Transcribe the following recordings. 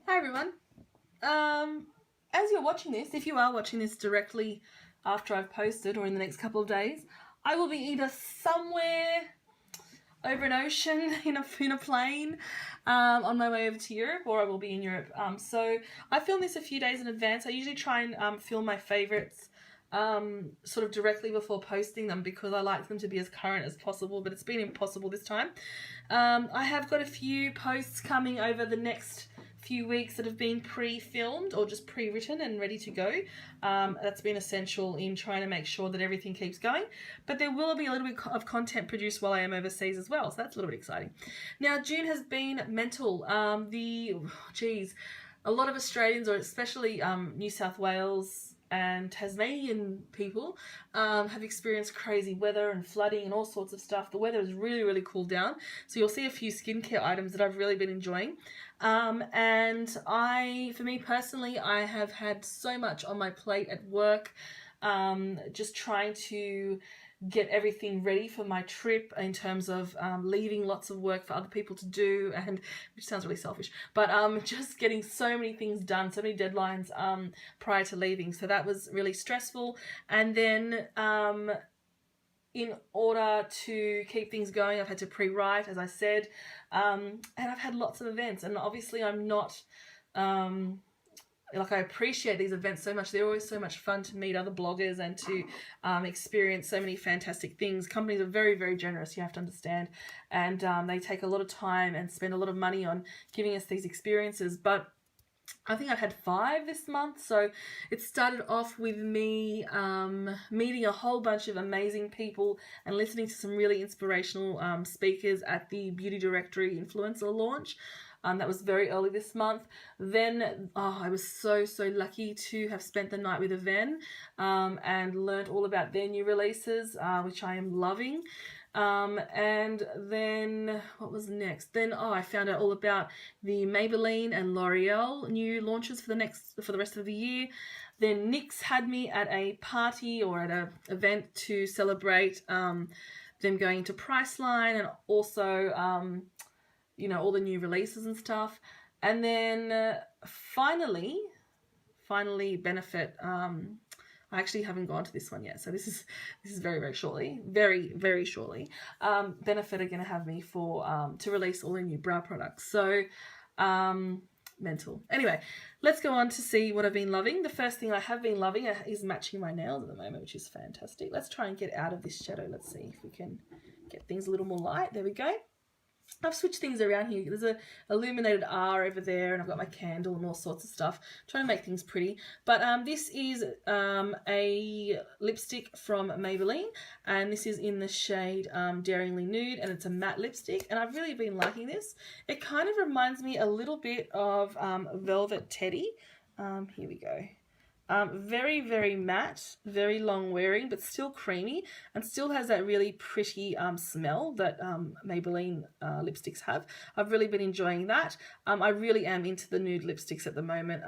Hi everyone. As you're watching this, if you are watching this directly after I've posted or in the next couple of days, I will be either somewhere over an ocean in a plane on my way over to Europe, or I will be in Europe. So I film this a few days in advance. I usually try and film my favorites sort of directly before posting them because I like them to be as current as possible, but it's been impossible this time. I have got a few posts coming over the next few weeks that have been pre-filmed or just pre-written and ready to go. That's been essential in trying to make sure that everything keeps going, but there will be a little bit of content produced while I am overseas as well, so that's a little bit exciting. Now, June has been mental. A lot of Australians, or especially New South Wales and Tasmanian people, have experienced crazy weather and flooding and all sorts of stuff. The weather has really, really cooled down. So you'll see a few skincare items that I've really been enjoying. And for me personally, I have had so much on my plate at work, just trying to get everything ready for my trip in terms of leaving lots of work for other people to do, and which sounds really selfish, but just getting so many things done, so many deadlines prior to leaving. So that was really stressful. And then in order to keep things going, I've had to pre-write, as I said, and I've had lots of events, and obviously I'm not I appreciate these events so much. They're always so much fun to meet other bloggers and to experience so many fantastic things. Companies are very, very generous, you have to understand, and they take a lot of time and spend a lot of money on giving us these experiences. But I think I've had 5 this month. So it started off with me meeting a whole bunch of amazing people and listening to some really inspirational speakers at the Beauty Directory Influencer launch. That was very early this month. Then I was so lucky to have spent the night with Aven and learned all about their new releases, which I am loving. And then what was next? Then I found out all about the Maybelline and L'Oreal new launches for the rest of the year. Then NYX had me at a party or at an event to celebrate them going into Priceline, and also all the new releases and stuff. And then finally Benefit. I actually haven't gone to this one yet, so this is very, very shortly, very shortly. Benefit are going to have me for to release all their new brow products. So mental. Anyway, let's go on to see what I've been loving. The first thing I have been loving is matching my nails at the moment, which is fantastic. Let's try and get out of this shadow. Let's see if we can get things a little more light. There we go. I've switched things around here. There's a illuminated R over there, and I've got my candle and all sorts of stuff, trying to make things pretty. But this is a lipstick from Maybelline, and this is in the shade Daringly Nude, and it's a matte lipstick, and I've really been liking this. It kind of reminds me a little bit of Velvet Teddy. Here we go. Very, very matte, very long wearing, but still creamy, and still has that really pretty smell that Maybelline lipsticks have. I've really been enjoying that. I really am into the nude lipsticks at the moment.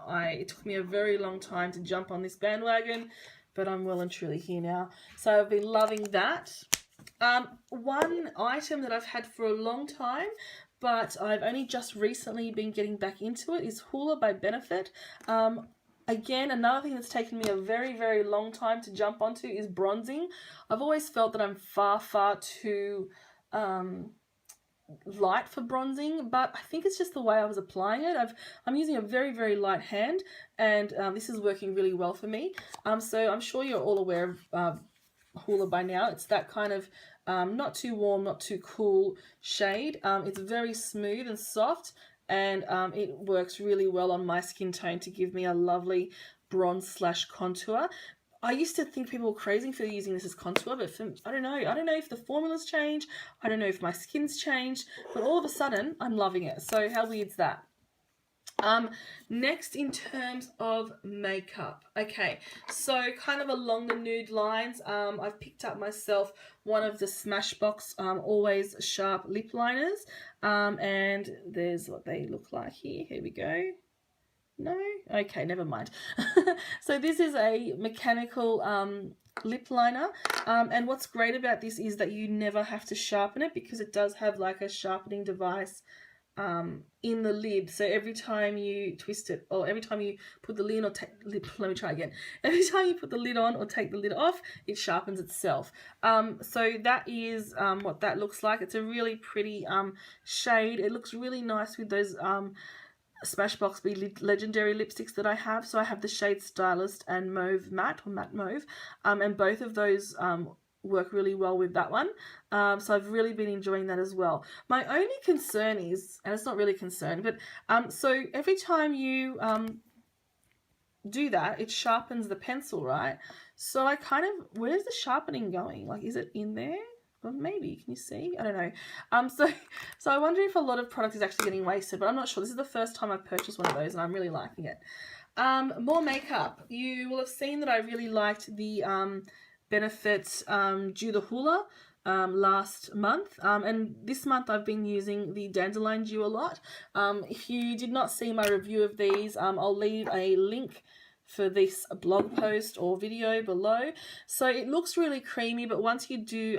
It took me a very long time to jump on this bandwagon, but I'm well and truly here now. So I've been loving that. One item that I've had for a long time, but I've only just recently been getting back into it, is Hoola by Benefit. Again, another thing that's taken me a very, very long time to jump onto is bronzing. I've always felt that I'm far too light for bronzing, but I think it's just the way I was applying it. I'm using a very, very light hand, and this is working really well for me. So I'm sure you're all aware of Hoola by now. It's that kind of not too warm, not too cool shade. It's very smooth and soft, and it works really well on my skin tone to give me a lovely bronze / contour. I used to think people were crazy for using this as contour, but I don't know if the formula's changed, I don't know if my skin's changed, but all of a sudden I'm loving it. So how weird's that? Next, in terms of makeup, okay, so kind of along the nude lines, I've picked up myself one of the Smashbox Always Sharp lip liners, and there's what they look like here. Here we go. No? Okay, never mind. So this is a mechanical lip liner, and what's great about this is that you never have to sharpen it, because it does have like a sharpening device in the lid. So every time you twist it, or every time you put the lid or let me try again. Every time you put the lid on or take the lid off, it sharpens itself. So that is what that looks like. It's a really pretty shade. It looks really nice with those Smashbox Be Legendary lipsticks that I have. So I have the shade Stylist and Mauve Matte, or Matte Mauve, and both of those work really well with that one. So I've really been enjoying that as well. My only concern is, and it's not really a concern, but so every time you do that, it sharpens the pencil, right? So I kind of, where's the sharpening going? Like, is it in there? Well, maybe, can you see? I don't know. So I wonder if a lot of product is actually getting wasted, but I'm not sure. This is the first time I've purchased one of those and I'm really liking it. More makeup. You will have seen that I really liked the Benefit Dew the Hoola last month, and this month I've been using the Dandelion Dew a lot. If you did not see my review of these, I'll leave a link for this blog post or video below. So it looks really creamy, but once you do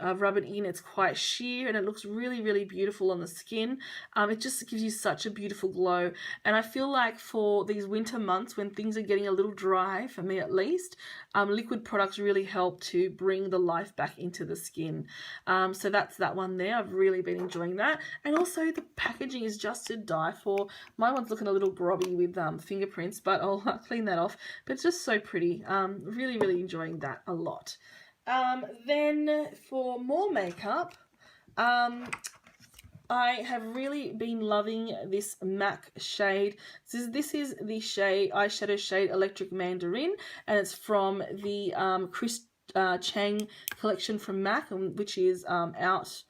rub it in, it's quite sheer and it looks really, really beautiful on the skin. It just gives you such a beautiful glow, and I feel like for these winter months when things are getting a little dry, for me at least, liquid products really help to bring the life back into the skin. So that's that one there. I've really been enjoying that, and also the packaging is just to die for. My one's looking a little grubby with fingerprints, but I'll clean that off. But it's just so pretty. Really, really enjoying that a lot. Then for more makeup, I have really been loving this MAC shade. This is the eyeshadow shade Electric Mandarin, and it's from the Chris Chang collection from MAC, which is out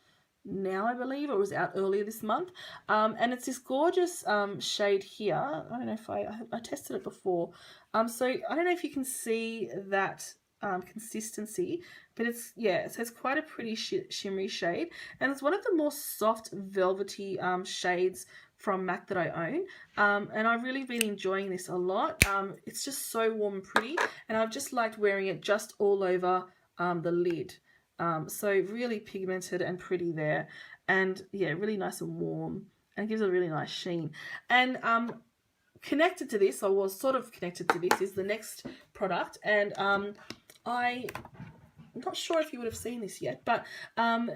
now, I believe, or was out earlier this month. And it's this gorgeous shade here. I don't know if I tested it before. So I don't know if you can see that consistency, but it's, yeah, so it's quite a pretty shimmery shade, and it's one of the more soft velvety shades from MAC that I own, and I've really been enjoying this a lot. It's just so warm and pretty, and I've just liked wearing it just all over the lid. So really pigmented and pretty there, and yeah, really nice and warm, and it gives a really nice sheen. And connected to this, or was sort of connected to this, is the next product, and I'm not sure if you would have seen this yet, but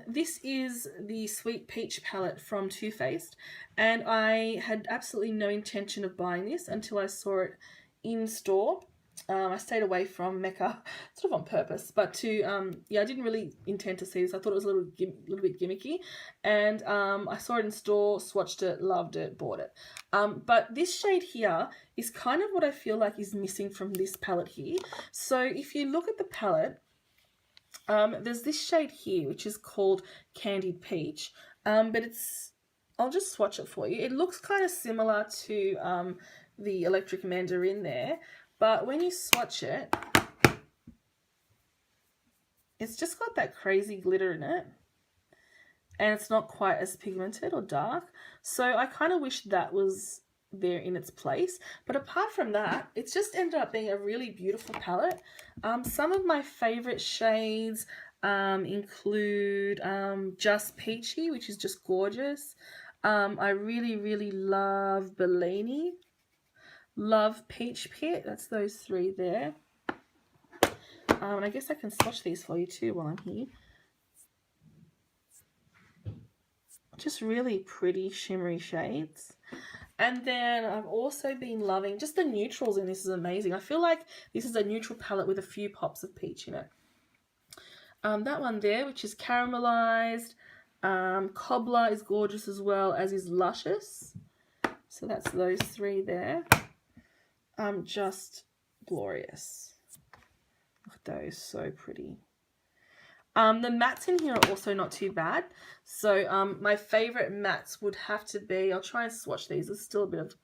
this is the Sweet Peach palette from Too Faced, and I had absolutely no intention of buying this until I saw it in store. I stayed away from Mecca sort of on purpose, but yeah, I didn't really intend to see this. I thought it was a little bit gimmicky, and I saw it in store, swatched it, loved it, bought it. But this shade here is kind of what I feel like is missing from this palette here. So if you look at the palette, there's this shade here which is called Candied Peach, but it's, I'll just swatch it for you. It looks kind of similar to the Electric Mandarin there, but when you swatch it, it's just got that crazy glitter in it, and it's not quite as pigmented or dark. So I kind of wish that was there in its place. But apart from that, it's just ended up being a really beautiful palette. Some of my favorite shades include Just Peachy, which is just gorgeous. I really, really love Bellini. Love Peach Pit. That's those three there. And I guess I can swatch these for you too while I'm here. Just really pretty shimmery shades. And then I've also been loving just the neutrals in this. Is amazing. I feel like this is a neutral palette with a few pops of peach in it. That one there, which is caramelized. Cobbler is gorgeous as well, as is Luscious. So that's those three there. Just glorious. Look at those, so pretty. The mattes in here are also not too bad. So my favorite mattes would have to be, I'll try and swatch these. There's still a bit of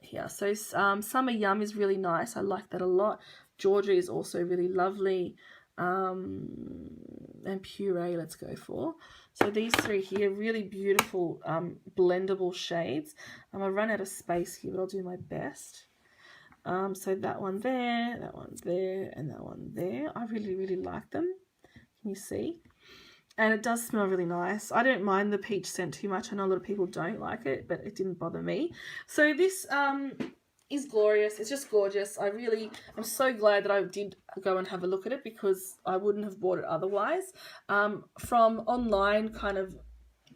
here. So Summer Yum is really nice. I like that a lot. Georgia is also really lovely. And Puree, let's go for. So these three here, really beautiful blendable shades. I run out of space here, but I'll do my best. So that one there, and that one there. I really, really like them. Can you see? And it does smell really nice. I don't mind the peach scent too much. I know a lot of people don't like it, but it didn't bother me. So this is glorious. It's just gorgeous. I'm so glad that I did go and have a look at it, because I wouldn't have bought it otherwise. From online kind of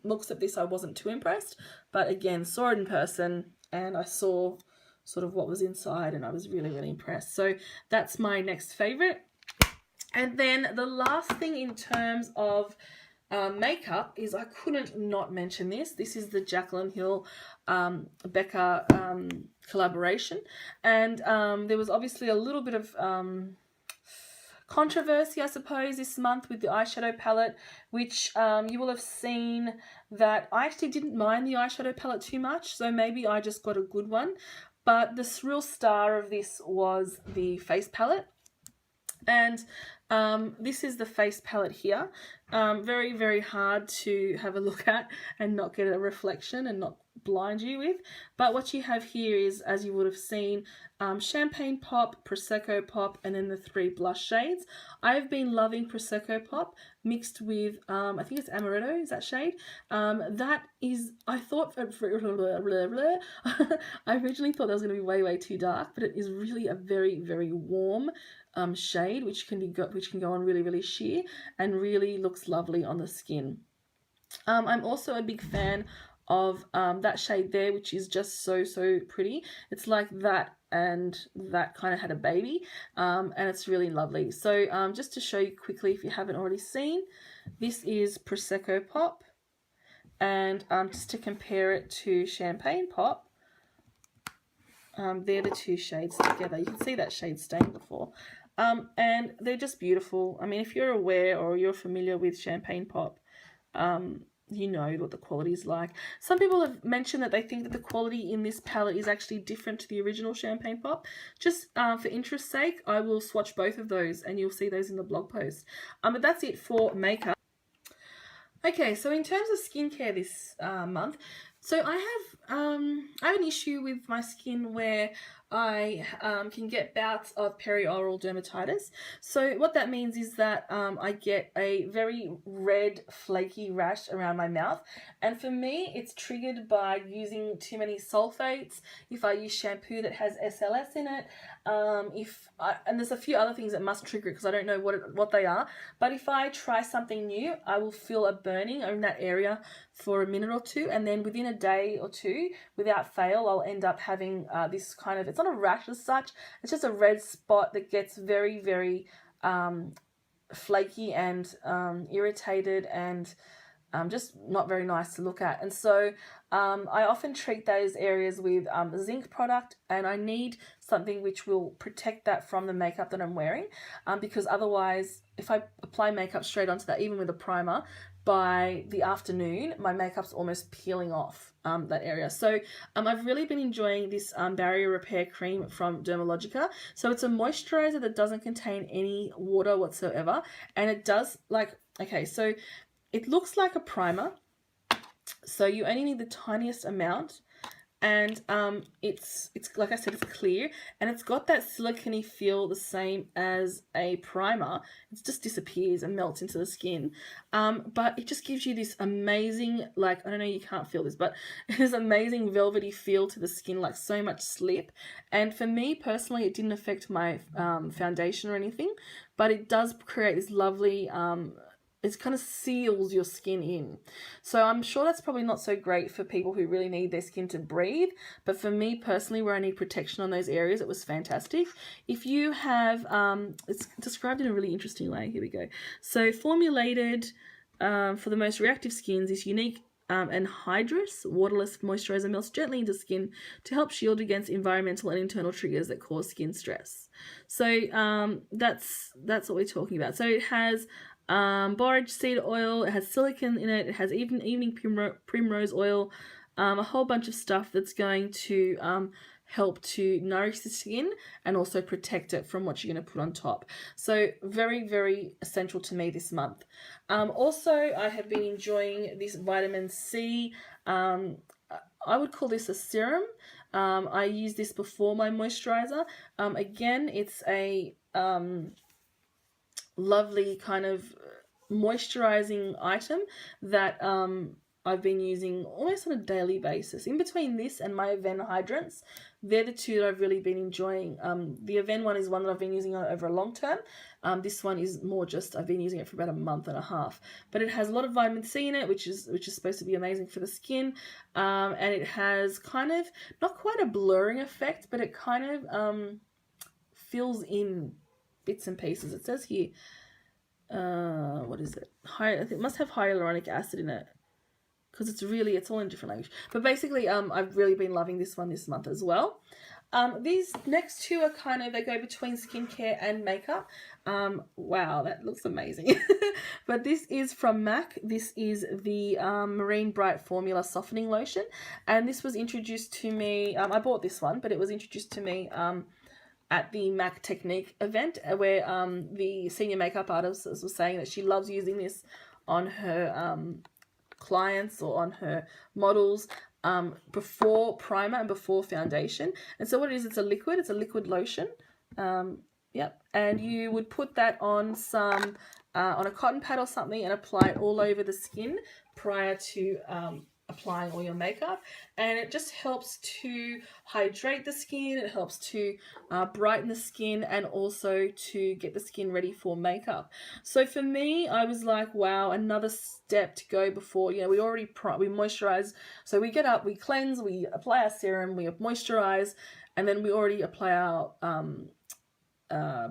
looks at this, I wasn't too impressed. But again, saw it in person and I saw sort of what was inside and I was really, really impressed. So that's my next favorite. And then the last thing in terms of makeup is, I couldn't not mention this. This is the Jaclyn Hill BECCA collaboration. And there was obviously a little bit of controversy, I suppose, this month with the eyeshadow palette, which you will have seen that I actually didn't mind the eyeshadow palette too much. So maybe I just got a good one. But the real star of this was the face palette. And this is the face palette here. Very, very hard to have a look at and not get a reflection and not blind you with. But what you have here is, as you would have seen, Champagne Pop, Prosecco Pop, and then the 3 blush shades. I've been loving Prosecco Pop mixed with, I think it's Amaretto, is that shade? That is, I thought, I originally thought that was going to be way, way too dark, but it is really a very, very warm shade, which can go on really, really sheer and really looks lovely on the skin. I'm also a big fan of that shade there, which is just so pretty. It's like that and that kind of had a baby, and it's really lovely. So just to show you quickly, if you haven't already seen, this is Prosecco Pop, and just to compare it to Champagne Pop, they're the 2 shades together. You can see that shade stain before. And they're just beautiful. I mean, if you're aware or you're familiar with Champagne Pop, you know what the quality is like. Some people have mentioned that they think that the quality in this palette is actually different to the original Champagne Pop. Just for interest's sake, I will swatch both of those and you'll see those in the blog post. But that's it for makeup. Okay, so in terms of skincare this month, so I have an issue with my skin where I can get bouts of perioral dermatitis. So what that means is that I get a very red flaky rash around my mouth, and for me it's triggered by using too many sulfates, if I use shampoo that has SLS in it, and there's a few other things that must trigger it because I don't know what they are, but if I try something new, I will feel a burning in that area for a minute or two, and then within a day or two, without fail, I'll end up having this kind of, it's not a rash as such, it's just a red spot that gets very, very flaky and irritated and just not very nice to look at. And so I often treat those areas with a zinc product, and I need something which will protect that from the makeup that I'm wearing, because otherwise if I apply makeup straight onto that, even with a primer, by the afternoon my makeup's almost peeling off that area. So I've really been enjoying this barrier repair cream from Dermalogica. So it's a moisturizer that doesn't contain any water whatsoever, and it does, like, okay, so it looks like a primer, so you only need the tiniest amount, and it's like I said, it's clear, and it's got that silicone feel the same as a primer. It just disappears and melts into the skin, but it just gives you this amazing, like, I don't know, you can't feel this, but this amazing velvety feel to the skin, like so much slip. And for me personally, it didn't affect my foundation or anything, but it does create this lovely it kind of seals your skin in. So I'm sure that's probably not so great for people who really need their skin to breathe, but for me personally, where I need protection on those areas, it was fantastic. If you have, it's described in a really interesting way. Here we go. So formulated for the most reactive skins, this unique anhydrous waterless moisturizer melts gently into skin to help shield against environmental and internal triggers that cause skin stress. So that's what we're talking about. So it has borage seed oil, it has silicone in it, it has evening primrose oil, a whole bunch of stuff that's going to help to nourish the skin and also protect it from what you're going to put on top. So very, very essential to me this month. Also, I have been enjoying this vitamin C. I would call this a serum. I use this before my moisturizer. Again, it's a lovely kind of moisturizing item that I've been using almost on a daily basis. In between this and my Aven hydrants, they're the two that I've really been enjoying. The Aven one is one that I've been using over a long term. This one is more just, I've been using it for about a month and a half. But it has a lot of vitamin C in it, which is supposed to be amazing for the skin. And it has kind of, not quite a blurring effect, but it kind of fills in bits and pieces. It says here, what is it? It must have hyaluronic acid in it, because it's all in different language. But basically, I've really been loving this one this month as well. These next two are kind of, they go between skincare and makeup. Wow, that looks amazing. But this is from MAC. This is the Marine Bright Formula Softening Lotion. And this was introduced to me, I bought this one, but it was introduced to me at the MAC Technique event, where the senior makeup artist was saying that she loves using this on her clients or on her models before primer and before foundation. And so what it is, it's a liquid lotion. Yep, and you would put that on some on a cotton pad or something and apply it all over the skin prior to applying all your makeup, and it just helps to hydrate the skin. It helps to brighten the skin and also to get the skin ready for makeup. So for me, I was like, wow, another step to go before, you know, we already we moisturize. So we get up, we cleanse, we apply our serum, we moisturize, and then we already apply our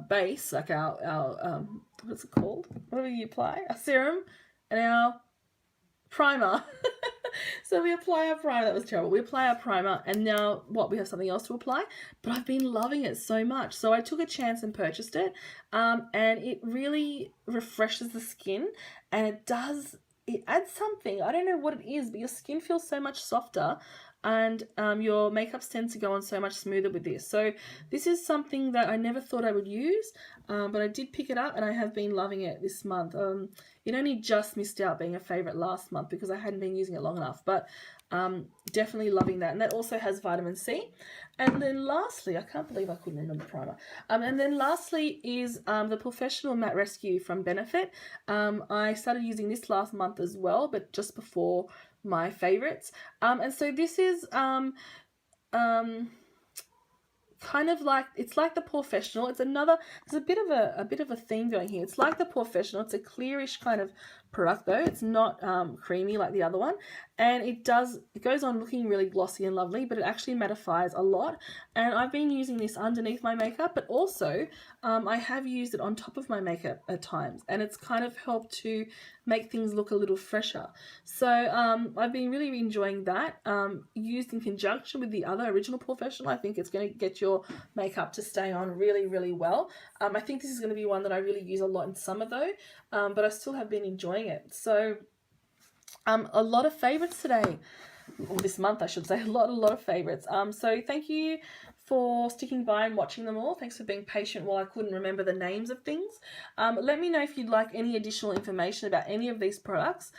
base, like our what's it called? What do you apply? Our serum and our primer. So we apply our primer. That was terrible. We apply our primer, and now what? We have something else to apply. But I've been loving it so much, so I took a chance and purchased it. And it really refreshes the skin, and it adds something. I don't know what it is, but your skin feels so much softer, and your makeup tends to go on so much smoother with this. So this is something that I never thought I would use, but I did pick it up, and I have been loving it this month. It only just missed out being a favorite last month because I hadn't been using it long enough, but definitely loving that. And that also has vitamin C. And then lastly, I can't believe I couldn't remember the primer. And then lastly is the Professional Matte Rescue from Benefit. I started using this last month as well, but just before my favorites. And so this is kind of like, it's like the Professional. It's another, there's a bit of a theme going here. It's like the Professional. It's a clearish kind of product though. It's not creamy like the other one, and it goes on looking really glossy and lovely, but it actually mattifies a lot. And I've been using this underneath my makeup, but also I have used it on top of my makeup at times, and it's kind of helped to make things look a little fresher. So I've been really enjoying that. Used in conjunction with the other original Professional, I think it's going to get your makeup to stay on really, really well. I think this is going to be one that I really use a lot in summer though, but I still have been enjoying it. So a lot of favorites today, or this month I should say, a lot of favorites. So thank you for sticking by and watching them all. Thanks for being patient while I couldn't remember the names of things. Let me know if you'd like any additional information about any of these products.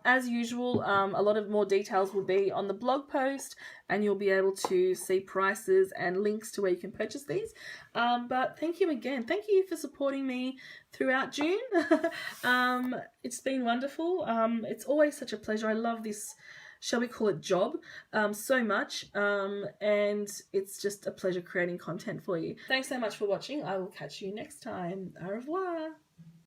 As usual, a lot of more details will be on the blog post, and you'll be able to see prices and links to where you can purchase these. But thank you again. Thank you for supporting me throughout June. It's been wonderful. It's always such a pleasure. I love this, shall we call it, job so much, and it's just a pleasure creating content for you. Thanks so much for watching. I will catch you next time. Au revoir.